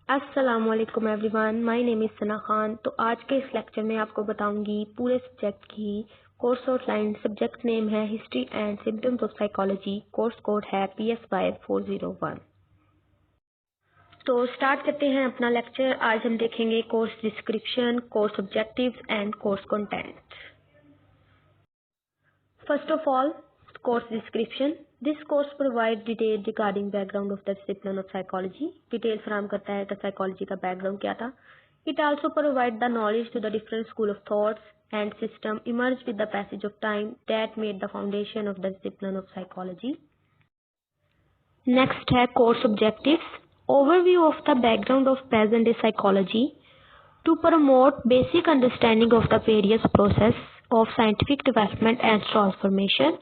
अस्सलामुअलैकुम everyone, my name is Sana Khan. तो आज के इस लेक्चर में आपको बताऊंगी पूरे सब्जेक्ट की कोर्स आउटलाइन। सब्जेक्ट नेम है history and symptoms of psychology. Course code है PSY 401। तो स्टार्ट करते हैं अपना लेक्चर। आज हम देखेंगे course description, course objectives and course content. First of all, course description. This course provides detail regarding background of the discipline of psychology. Detail फराहम करता है कि psychology का background क्या था. It also provides the knowledge to the different school of thoughts and system emerged with the passage of time that made the foundation of the discipline of psychology. Next है course objectives. Overview of the background of present day psychology to promote basic understanding of the various process of scientific development and transformation.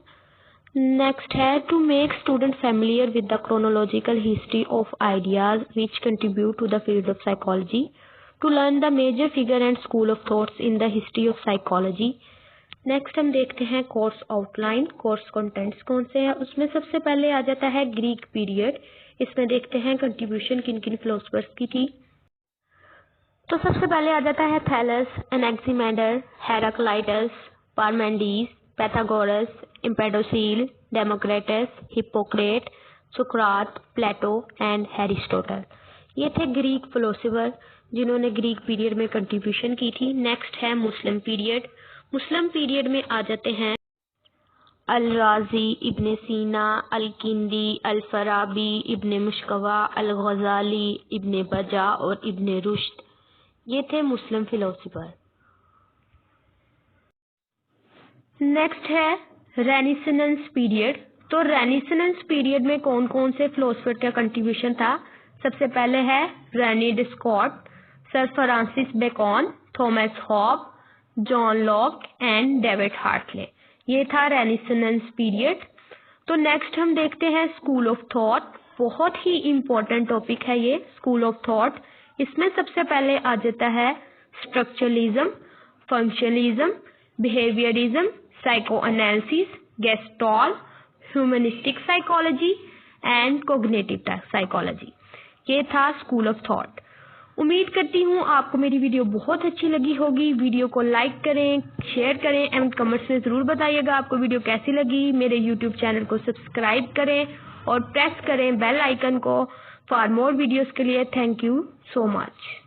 Next है to make student familiar with the chronological history of ideas which contribute to the field of psychology, to learn the major figure and school of thoughts in the history of psychology. Next हम देखते हैं course outline. Course contents कौन से हैं, उसमें सबसे पहले आ जाता है ग्रीक पीरियड। इसमें देखते हैं कंट्रीब्यूशन किन किन फिलोसफर्स की थी। तो सबसे पहले आ जाता है Thales, Anaximander, Heraclitus, Parmenides, Pythagoras, Empedocles, Democritus, Hippocrates, सुकरात, प्लेटो एंड एरिस्टोटल। ये थे ग्रीक फिलोसफर जिन्होंने ग्रीक पीरियड में कंट्रीब्यूशन की थी। नेक्स्ट है मुस्लिम पीरियड। मुस्लिम पीरियड में आ जाते हैं अल-राज़ी, इब्ने सीना, अल-किंदी, अल-फराबी, इब्ने मुश्कवा, अल-गज़ाली, इब्ने बजा और इब्ने रुश्द। ये थे मुस्लिम फिलोसफर। नेक्स्ट है रेनेसांस पीरियड। तो रेनेसांस पीरियड में कौन कौन से फिलोसफर का कंट्रीब्यूशन था। सबसे पहले है Rene Descartes, sir Francis Bacon, Thomas Hobbes, John Locke and David Hartley. ये था रेनेसांस पीरियड। तो नेक्स्ट हम देखते हैं स्कूल ऑफ थॉट। बहुत ही इम्पोर्टेंट टॉपिक है ये स्कूल ऑफ थॉट। इसमें सबसे पहले आ जाता है structuralism, functionalism, behaviourism, psycho analysis, gestalt, humanistic psychology and cognitive psychology. ये था स्कूल ऑफ थॉट। उम्मीद करती हूँ आपको मेरी वीडियो बहुत अच्छी लगी होगी। वीडियो को लाइक करें, शेयर करें एंड कमेंट्स में ज़रूर बताइएगा आपको वीडियो कैसी लगी। मेरे यूट्यूब चैनल को सब्सक्राइब करें और प्रेस करें बेल आइकन को फॉर मोर वीडियोज़ के लिए। Thank you so much.